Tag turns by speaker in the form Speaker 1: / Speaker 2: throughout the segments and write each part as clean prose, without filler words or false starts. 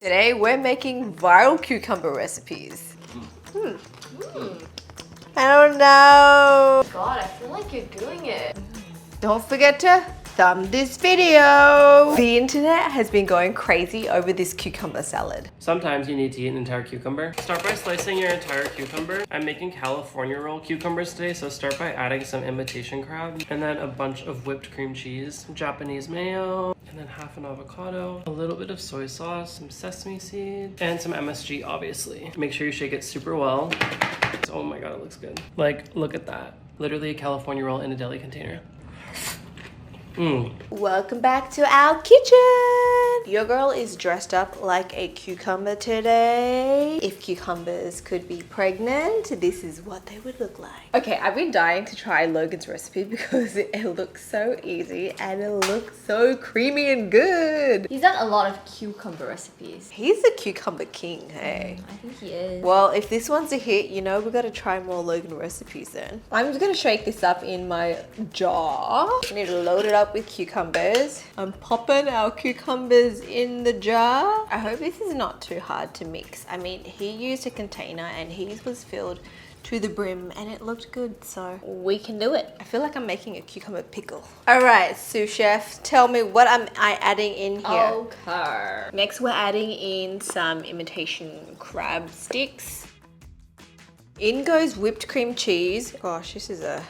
Speaker 1: Today we're making viral cucumber recipes. I don't know.
Speaker 2: God, I feel like you're doing it.
Speaker 1: Don't forget to thumb this video. The internet has been going crazy over this cucumber salad.
Speaker 3: Sometimes you need to eat an entire cucumber. Start by slicing your entire cucumber. I'm making California roll cucumbers today, so start by adding some imitation crab and then a bunch of whipped cream cheese, some Japanese mayo, and then half an avocado, a little bit of soy sauce, some sesame seeds, and some MSG, obviously. Make sure you shake it super well. Oh my god, it looks good. Like, look at that. Literally a California roll in a deli container.
Speaker 1: Welcome back to our kitchen. Your girl is dressed up like a cucumber today. If cucumbers could be pregnant, this is what they would look like. Okay, I've been dying to try Logan's recipe because it looks so easy and it looks so creamy and good.
Speaker 2: He's done a lot of cucumber recipes.
Speaker 1: He's the cucumber king, hey?
Speaker 2: I think he is.
Speaker 1: Well, if this one's a hit, you know we gotta try more Logan recipes then. I'm just gonna shake this up in my jar. I need to load it up with cucumbers. I'm popping our cucumbers in the jar. I hope this is not too hard to mix. I mean, he used a container and his was filled to the brim and it looked good, so we can do it. I feel like I'm making a cucumber pickle. All right, sous chef, tell me what am I adding in here?
Speaker 2: Okay.
Speaker 1: Next, we're adding in some imitation crab sticks. In goes whipped cream cheese. Gosh, this is a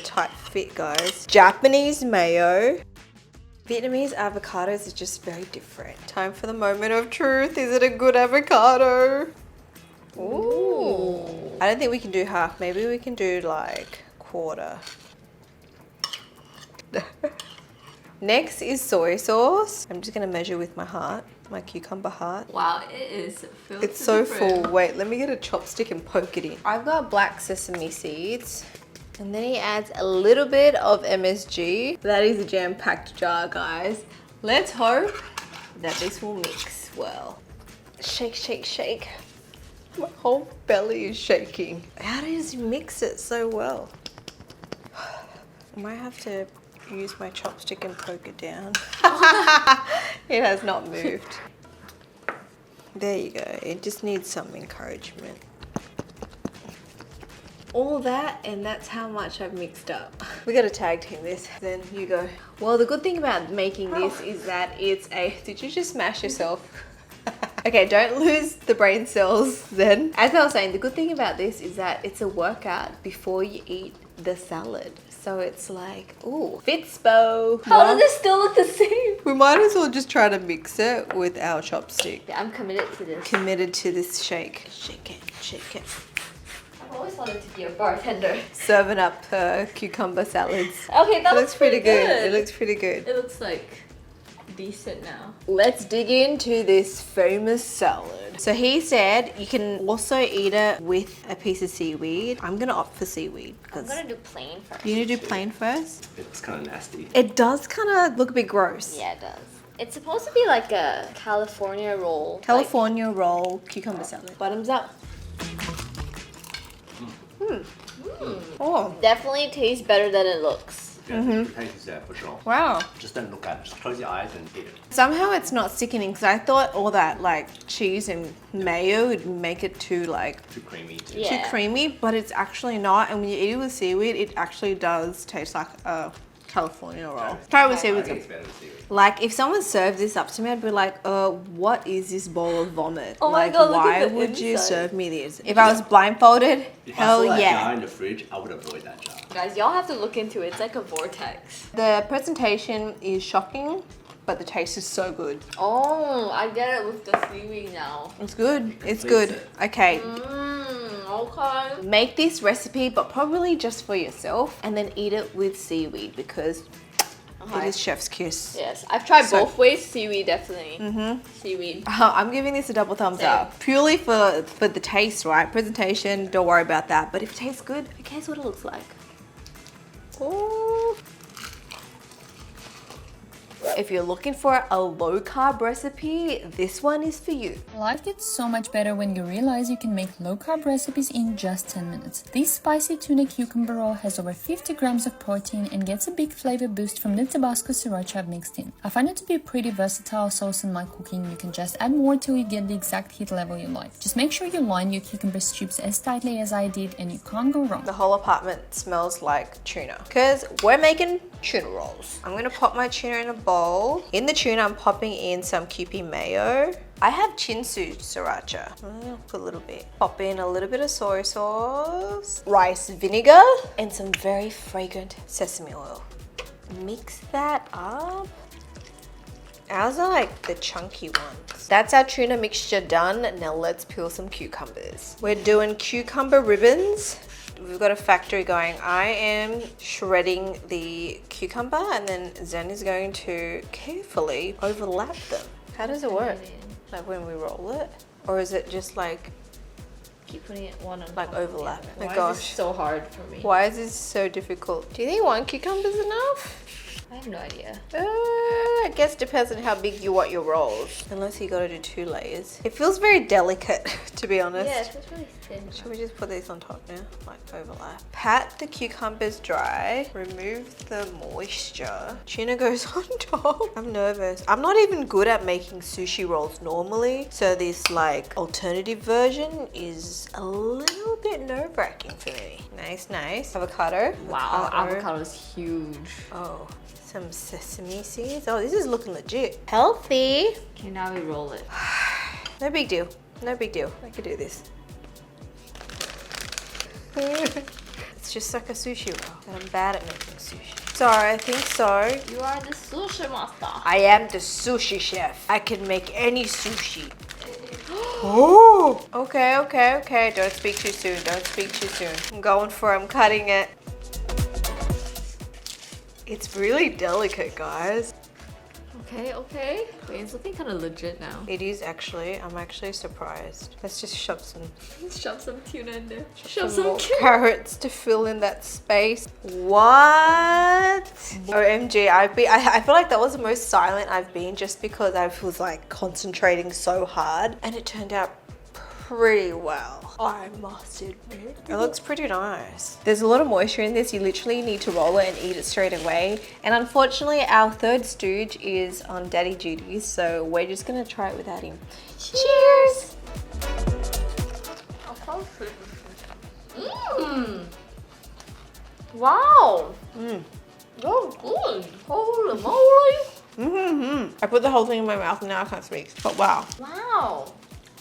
Speaker 1: tight fit, guys. Japanese mayo. Vietnamese avocados are just very different. Time for the moment of truth. Is it a good avocado? Ooh. I don't think we can do half. Maybe we can do like quarter. Next is soy sauce. I'm just gonna measure with my heart, my cucumber heart.
Speaker 2: Wow, it is filled.
Speaker 1: It's so full. Wait, let me get a chopstick and poke it in. I've got black sesame seeds. And then he adds a little bit of MSG. That is a jam-packed jar, guys. Let's hope that this will mix well. Shake, shake, shake. My whole belly is shaking. How does he mix it so well? I might have to use my chopstick and poke it down. It has not moved. There you go. It just needs some encouragement. All that, and that's how much I've mixed up. We gotta tag team this. Then you go. Well, the good thing about making this is that it's a... Did you just smash yourself? Okay, don't lose the brain cells then. As I was saying, the good thing about this is that it's a workout before you eat the salad. So it's like, ooh, Fitspo.
Speaker 2: How does this still look the same?
Speaker 1: We might as well just try to mix it with our chopstick.
Speaker 2: Yeah, I'm committed to this.
Speaker 1: Committed to this shake. Shake it, shake it.
Speaker 2: I've always wanted to be a bartender.
Speaker 1: Serving up cucumber salads.
Speaker 2: Okay, that
Speaker 1: looks pretty good. It looks pretty good.
Speaker 2: It looks like decent now.
Speaker 1: Let's dig into this famous salad. So he said you can also eat it with a piece of seaweed. I'm gonna opt for seaweed
Speaker 2: I'm
Speaker 1: because
Speaker 2: gonna do plain first.
Speaker 1: you need to do plain first.
Speaker 4: It's kind of nasty.
Speaker 1: It does kind of look a bit gross.
Speaker 2: Yeah, it does. It's supposed to be like a California roll.
Speaker 1: California roll cucumber salad. Bottoms up. Oh,
Speaker 2: Definitely tastes better than it looks.
Speaker 4: Yeah, it tastes there for sure.
Speaker 1: wow.
Speaker 4: Just don't look at it. Just close your eyes and eat it.
Speaker 1: Somehow it's not sickening because I thought all that like cheese and mayo would make it too like
Speaker 4: Too creamy.
Speaker 2: Yeah.
Speaker 1: too creamy, but it's actually not. And when you eat it with seaweed, it actually does taste like a California roll. Try it with
Speaker 4: I
Speaker 1: seaweed.
Speaker 4: think it's better with seaweed.
Speaker 1: Like if someone served this up to me, I'd be like, what is this bowl of vomit?
Speaker 2: Oh my
Speaker 1: like,
Speaker 2: God, look
Speaker 1: why
Speaker 2: at the
Speaker 1: would you
Speaker 2: inside.
Speaker 1: serve me this? If I was blindfolded,
Speaker 4: If
Speaker 1: hell
Speaker 4: I saw that jar
Speaker 1: yeah.
Speaker 4: in the fridge, I would avoid that jar.
Speaker 2: Guys, y'all have to look into it. It's like a vortex.
Speaker 1: The presentation is shocking, but the taste is so good.
Speaker 2: Oh, I get it with the seaweed now.
Speaker 1: It's good. It's
Speaker 4: Please
Speaker 1: good.
Speaker 4: sit.
Speaker 1: Okay.
Speaker 2: Okay.
Speaker 1: Make this recipe, but probably just for yourself, and then eat it with seaweed because it is chef's kiss.
Speaker 2: Yes, I've tried
Speaker 1: So-
Speaker 2: both ways. Seaweed, definitely. Seaweed.
Speaker 1: I'm giving this a double thumbs
Speaker 2: Same.
Speaker 1: up. Purely for the taste, right? Presentation, don't worry about that. But if it tastes good, who cares what it looks like? Ooh. If you're looking for a low carb recipe, this one is for you.
Speaker 5: Life gets so much better when you realize you can make low carb recipes in just 10 minutes. This spicy tuna cucumber roll has over 50 grams of protein and gets a big flavor boost from the Tabasco sriracha I've mixed in. I find it to be a pretty versatile sauce in my cooking. You can just add more till you get the exact heat level you like. Just make sure you line your cucumber strips as tightly as I did and you can't go wrong.
Speaker 1: The whole apartment smells like tuna because we're making tuna rolls. I'm gonna pop my tuna in a bowl. In the tuna, I'm popping in some Kewpie mayo. I have chinsu sriracha. I'm gonna put a little bit. Pop in a little bit of soy sauce, rice vinegar, and some very fragrant sesame oil. Mix that up. Ours are like the chunky ones. That's our tuna mixture done. Now let's peel some cucumbers. We're doing cucumber ribbons. We've got a factory going. I am shredding the cucumber and then Zen is going to carefully overlap them. How does it work? Like when we roll it? Or is it just like
Speaker 2: Keep putting it one on
Speaker 1: like
Speaker 2: top of the
Speaker 1: overlap?
Speaker 2: other.
Speaker 1: My
Speaker 2: Why
Speaker 1: gosh.
Speaker 2: is this so hard for me?
Speaker 1: Why is this so difficult? Do you think one cucumber is enough?
Speaker 2: I have no idea.
Speaker 1: I guess depends on how big you want your rolls. Unless you gotta do 2 layers. It feels very delicate, to be honest.
Speaker 2: Yeah, it's really thin.
Speaker 1: Should we just put these on top now? Like overlap. Pat the cucumbers dry. Remove the moisture. Tuna goes on top. I'm nervous. I'm not even good at making sushi rolls normally. So this like alternative version is a little bit nerve-wracking for me. Nice, nice. Avocado.
Speaker 2: Wow, avocado is huge.
Speaker 1: Oh, some sesame seeds. Oh, this is looking legit. Healthy.
Speaker 2: Okay, now we roll it.
Speaker 1: No big deal. No big deal. I could do this. It's just like a sushi roll. And I'm bad at making sushi. Sorry, I think so.
Speaker 2: You are the sushi master.
Speaker 1: I am the sushi chef. I can make any sushi. Oh! Okay, okay, okay. Don't speak too soon. Don't speak too soon. I'm going for it. I'm cutting it. It's really delicate, guys.
Speaker 2: Okay, okay. Wait, it's looking kind of legit now.
Speaker 1: It is actually. I'm actually surprised. Let's just shove some
Speaker 2: Shove some tuna in there.
Speaker 1: some more carrots to fill in that space. What? OMG, I feel like that was the most silent I've been just because I was like concentrating so hard and it turned out pretty well. I must admit. It looks pretty nice. There's a lot of moisture in this. You literally need to roll it and eat it straight away. And unfortunately, our third stooge is on daddy duty, so we're just gonna try it without him. Cheers!
Speaker 2: Mmm. Wow. So good. Holy moly.
Speaker 1: I put the whole thing in my mouth and now I can't speak. But wow.
Speaker 2: Wow.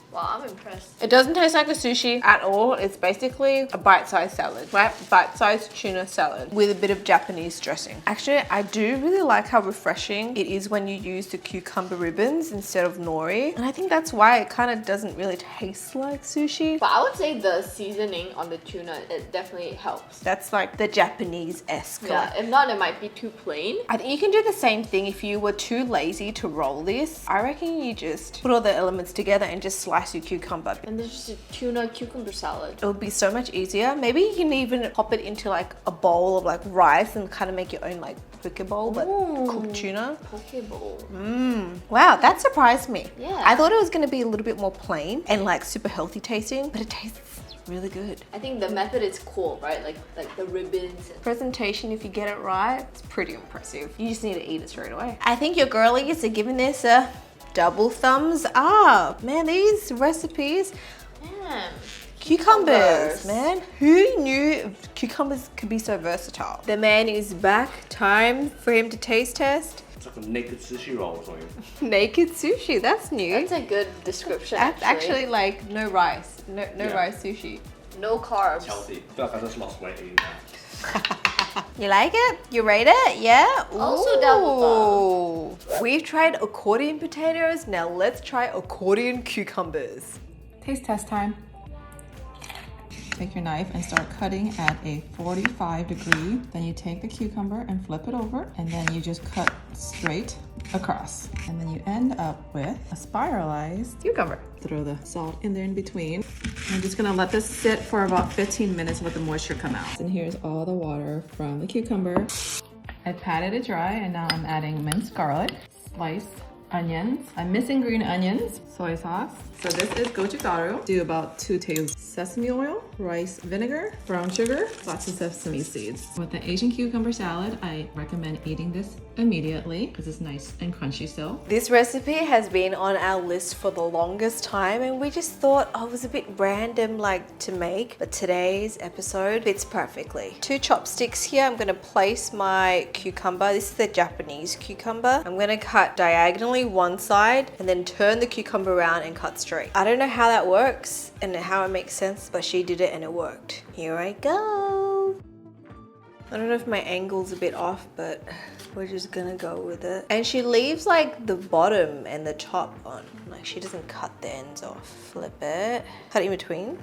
Speaker 2: Wow, I'm impressed.
Speaker 1: It doesn't taste like a sushi at all. It's basically a bite-sized salad, right? Bite-sized tuna salad with a bit of Japanese dressing. Actually, I do really like how refreshing it is when you use the cucumber ribbons instead of nori. And I think that's why it kind of doesn't really taste like sushi.
Speaker 2: But I would say the seasoning on the tuna, it definitely helps.
Speaker 1: That's like the Japanese-esque.
Speaker 2: Yeah, if not, it might be too plain.
Speaker 1: I think you can do the same thing if you were too lazy to roll this. I reckon you just put all the elements together and just slice your cucumber.
Speaker 2: And there's just a tuna cucumber salad.
Speaker 1: It would be so much easier. Maybe you can even pop it into like a bowl of like rice and kind of make your own like poke bowl, but cooked tuna.
Speaker 2: Poke bowl.
Speaker 1: Wow, that surprised me.
Speaker 2: Yeah.
Speaker 1: I thought it was going to be a little bit more plain and like super healthy tasting, but it tastes really good.
Speaker 2: I think the method is cool, right? Like the ribbons.
Speaker 1: Presentation, if you get it right, it's pretty impressive. You just need to eat it straight away. I think your girlies are giving this a double thumbs up. Man, these recipes.
Speaker 2: Man.
Speaker 1: Cucumbers, man. Who knew cucumbers could be so versatile? The man is back. Time for him to taste test.
Speaker 4: It's like a naked sushi roll or something.
Speaker 1: Naked sushi, that's new.
Speaker 2: That's a good description,
Speaker 1: That's
Speaker 2: actually.
Speaker 1: actually like no rice. No
Speaker 4: Yeah.
Speaker 1: rice sushi.
Speaker 2: No carbs.
Speaker 4: It's healthy. I feel like I just lost weight eating that.
Speaker 1: You like it? You rate it? Yeah?
Speaker 2: Also double
Speaker 1: Ooh. We've tried accordion potatoes. Now let's try accordion cucumbers.
Speaker 6: Taste test time. Take your knife and start cutting at a 45 degree. Then you take the cucumber and flip it over, and then you just cut straight across. And then you end up with a spiralized cucumber. Throw the salt in there in between. I'm just gonna let this sit for about 15 minutes and let the moisture come out. And here's all the water from the cucumber. I patted it dry and now I'm adding minced garlic, sliced onions. I'm missing green onions, soy sauce. So this is gochugaru. Do about 2 tablespoons sesame oil, rice vinegar, brown sugar, lots of sesame seeds. With the Asian cucumber salad, I recommend eating this immediately because it's nice and crunchy still.
Speaker 1: This recipe has been on our list for the longest time and we just thought it was a bit random like to make, but today's episode fits perfectly. 2 chopsticks here. I'm going to place my cucumber. This is the Japanese cucumber. I'm going to cut diagonally one side and then turn the cucumber around and cut straight. I don't know how that works and how it makes sense, but she did it and it worked. Here I go. I don't know if my angle's a bit off, but we're just gonna go with it. And she leaves like the bottom and the top on. Like she doesn't cut the ends off. Flip it. Cut in between.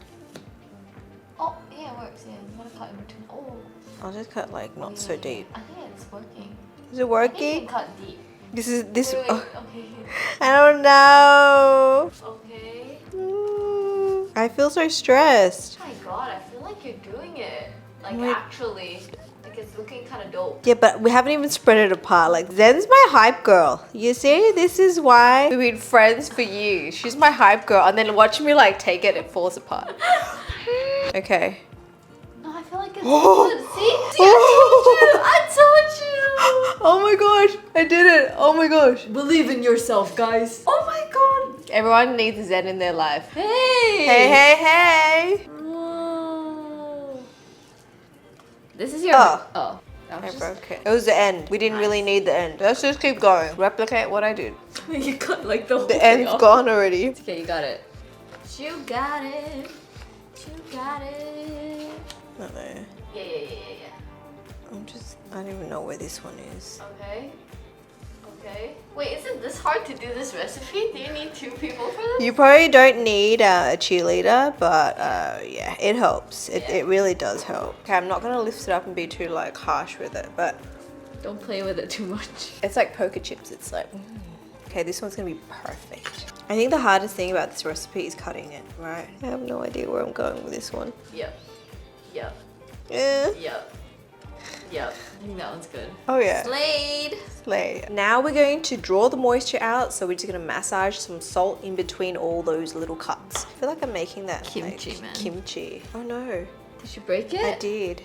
Speaker 2: Oh, yeah, it works. Yeah, you gotta cut in between. Oh,
Speaker 1: I'll just cut like not so deep.
Speaker 2: I think it's working.
Speaker 1: Is it
Speaker 2: I think you
Speaker 1: working?
Speaker 2: can cut deep.
Speaker 1: This is this.
Speaker 2: Wait,
Speaker 1: Oh,
Speaker 2: okay.
Speaker 1: I don't know.
Speaker 2: Okay.
Speaker 1: I feel so stressed.
Speaker 2: Oh my god, I feel like you're doing it. Like
Speaker 1: Wait.
Speaker 2: actually. Like it's looking kind of dope.
Speaker 1: Yeah, but we haven't even spread it apart. Like Zen's my hype girl. You see, this is why we've been friends for years. She's my hype girl, and then watch me like take it, it falls apart. Okay.
Speaker 2: No, I feel like it's good. See, I told you.
Speaker 1: Oh my gosh, I did it. Oh my gosh.
Speaker 2: Believe in yourself, guys. Oh my god.
Speaker 1: Everyone needs a Zen in their life.
Speaker 2: Hey.
Speaker 1: Hey, hey, hey.
Speaker 2: Oh. This is your.
Speaker 1: Oh.
Speaker 2: Oh. That
Speaker 1: I
Speaker 2: was just...
Speaker 1: broke it. It was the end. We didn't really need the end. Let's just keep going. Replicate what I did.
Speaker 2: You cut like the whole
Speaker 1: The
Speaker 2: thing
Speaker 1: end's
Speaker 2: off.
Speaker 1: gone already.
Speaker 2: Okay, you got it. You got it. You got it.
Speaker 1: Not there.
Speaker 2: Yeah.
Speaker 1: I don't even know where this one is.
Speaker 2: Okay. Okay. Wait, is it this hard to do this recipe? Do you need 2 people for this?
Speaker 1: You probably don't need a cheerleader, but yeah, it helps. It really does help. Okay, I'm not gonna lift it up and be too like harsh with it, but
Speaker 2: Don't play with it too much.
Speaker 1: it's like poker chips. It's like, okay, this one's gonna be perfect. I think the hardest thing about this recipe is cutting it, right? I have no idea where I'm going with this one.
Speaker 2: Yep. Yep.
Speaker 1: Yeah.
Speaker 2: Yep. Yep. I think that one's good.
Speaker 1: Oh yeah.
Speaker 2: Slade.
Speaker 1: Slay. Now we're going to draw the moisture out, so we're just gonna massage some salt in between all those little cuts. I feel like I'm making that
Speaker 2: Kimchi,
Speaker 1: like,
Speaker 2: man.
Speaker 1: Kimchi. Oh no,
Speaker 2: Did you break it?
Speaker 1: I did.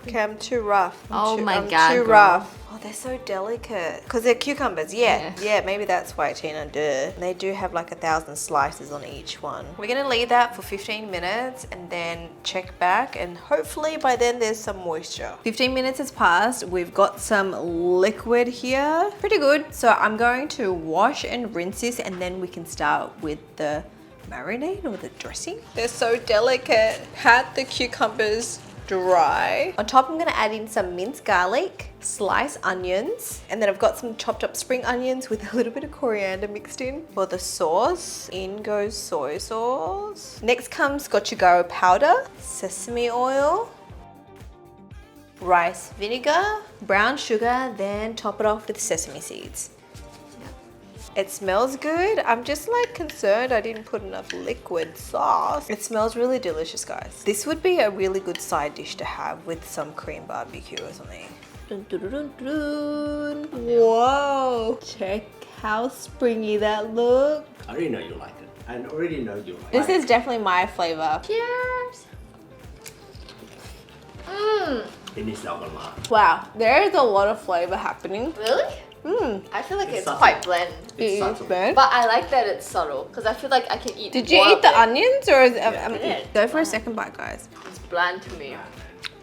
Speaker 1: Okay, I'm too rough.
Speaker 2: Oh my
Speaker 1: I'm
Speaker 2: God,
Speaker 1: too
Speaker 2: girl.
Speaker 1: rough. Oh, they're so delicate. Because they're cucumbers, yeah, maybe that's why, Tina, duh. They do have like 1,000 slices on each one. We're gonna leave that for 15 minutes and then check back, and hopefully by then there's some moisture. 15 minutes has passed. We've got some liquid here. Pretty good. So I'm going to wash and rinse this, and then we can start with the marinade or the dressing. They're so delicate. Pat the cucumbers dry. On top, I'm gonna add in some minced garlic, sliced onions, and then I've got some chopped up spring onions with a little bit of coriander mixed in. For the sauce, in goes soy sauce. Next comes gochugaru powder, sesame oil, rice vinegar, brown sugar, then top it off with sesame seeds. It smells good. I'm just like concerned I didn't put enough liquid sauce. It smells really delicious, guys. This would be a really good side dish to have with some cream barbecue or something. Dun, dun, dun, dun, dun. Whoa! Check how springy that looks.
Speaker 4: I already know you like it. I already know you like
Speaker 1: This
Speaker 4: it.
Speaker 1: is definitely my flavor.
Speaker 2: Cheers.
Speaker 1: Wow, there is a lot of flavor happening.
Speaker 2: Really?
Speaker 1: Mmm.
Speaker 2: I feel like it's
Speaker 4: subtle.
Speaker 2: quite bland.
Speaker 1: It is
Speaker 4: subtle.
Speaker 1: bland.
Speaker 2: But I like that it's subtle because I feel like I can eat.
Speaker 1: Did you
Speaker 2: more
Speaker 1: eat
Speaker 2: of
Speaker 1: the
Speaker 2: it.
Speaker 1: onions or is
Speaker 4: I
Speaker 2: did.
Speaker 1: go for a second bite, guys?
Speaker 2: It's bland to me.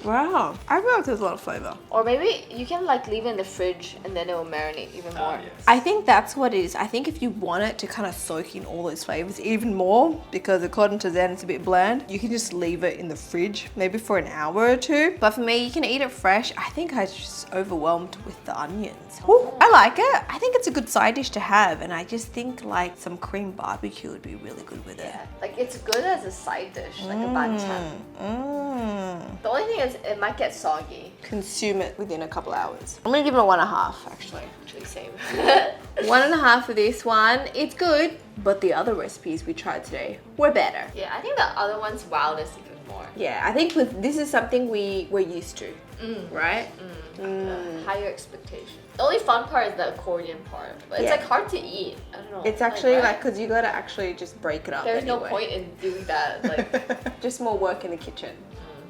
Speaker 1: Wow, I feel like there's a lot of flavor.
Speaker 2: Or maybe you can like leave it in the fridge and then it will marinate even more.
Speaker 4: Yes.
Speaker 1: I think that's what it is. I think if you want it to kind of soak in all those flavors even more, because according to Zen it's a bit bland, you can just leave it in the fridge, maybe for an hour or 2. But for me, you can eat it fresh. I think I was just overwhelmed with the onions. Ooh, I like it. I think it's a good side dish to have, and I just think like some cream barbecue would be really good with it.
Speaker 2: Yeah, like it's good as a side dish, like a banchan.
Speaker 1: Mmm.
Speaker 2: The only thing is it might get soggy.
Speaker 1: Consume it within a couple hours. I'm gonna give it a 1.5 actually.
Speaker 2: Actually, same.
Speaker 1: 1.5 for this one. It's good, but the other recipes we tried today were better.
Speaker 2: Yeah, I think the other ones wowed us even more.
Speaker 1: Yeah, I think with this is something we're used to, right?
Speaker 2: Higher expectation. The only fun part is the accordion part, but it's
Speaker 1: Yeah.
Speaker 2: like hard to eat. I don't know.
Speaker 1: It's actually
Speaker 2: what?
Speaker 1: like, because you gotta actually just break it up.
Speaker 2: There's no
Speaker 1: anyway.
Speaker 2: point in doing that. Like,
Speaker 1: Just more work in the kitchen.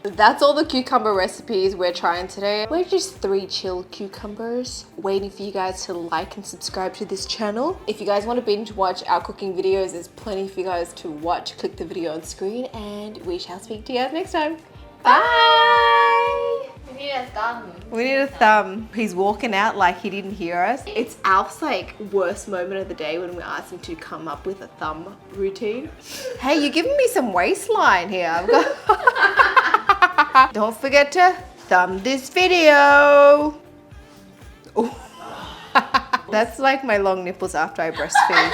Speaker 1: That's all the cucumber recipes we're trying today. We're just 3 chill cucumbers waiting for you guys to like and subscribe to this channel. If you guys want to binge watch our cooking videos, there's plenty for you guys to watch. Click the video on screen and we shall speak to you guys next time. Bye!
Speaker 2: we need a thumb.
Speaker 1: We need a thumb. He's walking out like he didn't hear us. It's Alf's like worst moment of the day when we ask him to come up with a thumb routine. Hey, you're giving me some waistline here. I've got Don't forget to thumb this video. Ooh. That's like my long nipples after I breastfeed.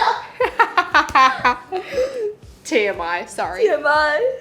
Speaker 1: TMI, sorry.
Speaker 2: TMI.